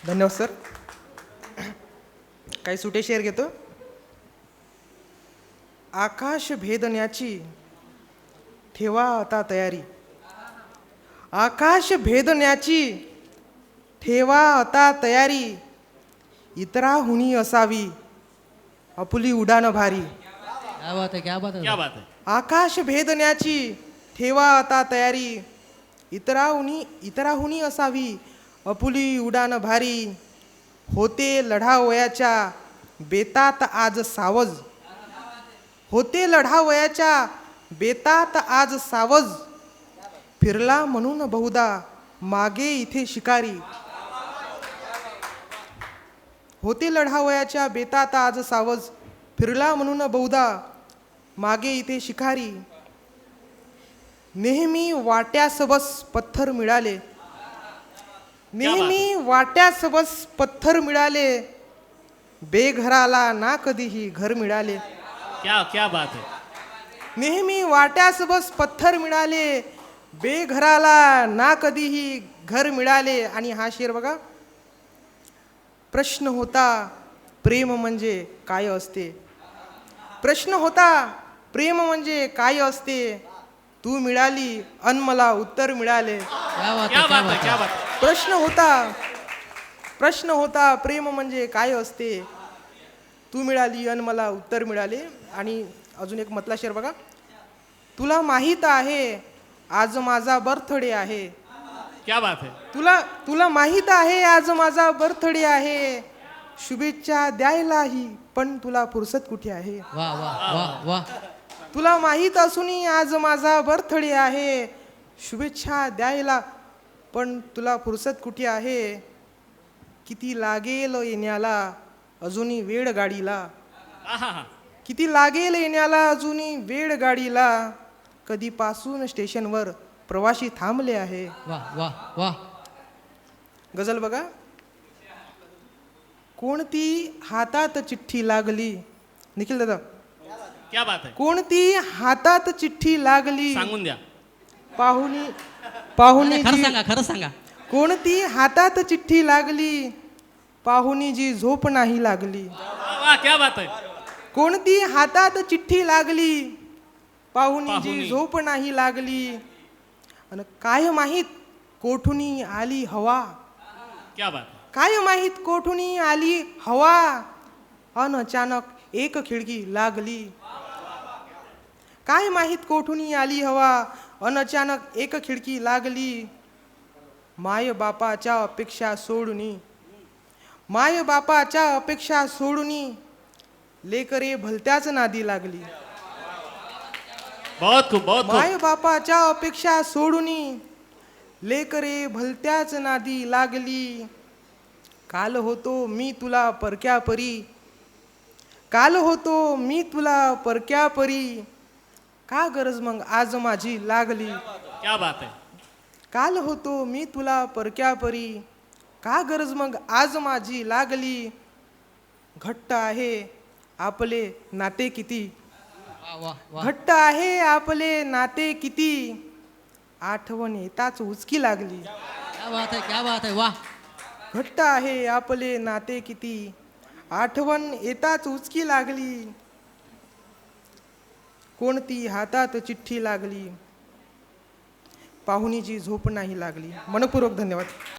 धन्यवाद सर. काही सुटे शेर घेतो. आकाश भेदण्याची ठेवा आता तयारी. आकाश भेदण्याची ठेवा आता तयारी. इतराहुनी असावी आपुली उडान भारी. क्या बात है, क्या बात है, क्या बात है. आकाश भेदण्याची ठेवा आता तयारी. इतराहुनी असावी आपुली उडान भारी. होते लढावयाच्या बेतात आज सावज. होते लढावयाच्या बेतात आज सावज. फिरला म्हणून बहुधा मागे इथे शिकारी. होते लढावयाच्या बेतात आज सावज. फिरला म्हणून बहुधा मागे इथे शिकारी. नेहमी वाट्यासबस पत्थर मिळाले. नेहमी वाट्यासबस पत्थर मिळाले. बेघराला ना कधीही घर मिळाले. क्या क्या बात है. नेहमी वाट्यासबस पत्थर मिळाले. बेघराला ना कधीही घर मिळाले. आणि हा शेर बघा. प्रश्न होता प्रेम म्हणजे काय असते. प्रश्न होता प्रेम म्हणजे काय असते. तू मिळाली अन मला उत्तर मिळाले. क्या बात क्या है, क्या बात है. बात क्या है. बात है. प्रश्न होता प्रेम म्हणजे काय असते. तू मिळाली अन मला उत्तर मिळाले. आणि अजून एक मतला शेर बघा. तुला माहीत आहे आज माझा बर्थडे आहे. क्या बात है. तुला माहीत आहे आज माझा बर्थडे आहे. शुभेच्छा द्यायलाही पण तुला फुरसत कुठे आहे. वाह वाह वाह वाह. तुला माहीत असूनही आज माझा बर्थडे आहे. शुभेच्छा द्यायला पण तुला फुरसत कुठे आहे. किती लागेल येण्याला अजूनही वेळ गाडीला. आहा. किती लागेल येण्याला अजूनही वेळ गाडीला. कधीपासून स्टेशनवर प्रवासी थांबले आहे. वाह वाह वाह. गझल बघा. कोणती हातात चिठ्ठी लागली. निखिल दादा. क्या बात है. कोणती हातात चिठ्ठी लागली. सांगून द्या. पाहुणी खरं जी. सांगा, खरं सांगा. कोणती हातात चिठ्ठी लागली. पाहुणी जी झोप नाही लागली. वाह वाह. क्या बात है. कोणती हातात चिठ्ठी लागली. पाहुणी जी पाहुणी. झोप नाही लागली. अन काय माहीत कोठुनी आली हवा. क्या बात है. काय माहीत कोठुनी आली हवा. अन अचानक एक खिडकी लागली. काय माहीत कोठुनी आली हवा. अन अचानक एक खिडकी लागली. माय बापाच्या अपेक्षा सोडूनी. माय बापाच्या अपेक्षा सोडूनी. लेकरे भलत्याच नादी लागली. बहुत खूप बहुत खूप. माय बापाच्या अपेक्षा सोडूनी. लेकरे भलत्याच नादी लागली. काल होतो मी तुला परक्या परी. काल होतो मी तुला परक्या परी. का गरज मग आज माझी लागली. क्या बात है. काल होतो मी तुला परक्या परी. का गरज मग आज माझी लागली. घट्ट आहे आपले नाते किती. वाह वाह वाह. घट्ट आहे आपले नाते किती. आठवण येताच उचकी लागली. क्या बात है, क्या बात है. वाह. घट्ट आहे आपले नाते किती. आठवण येताच उचकी लागली. कोणती हातात चिठ्ठी लागली. पाहुणीची झोप नाही लागली. मनपूर्वक धन्यवाद.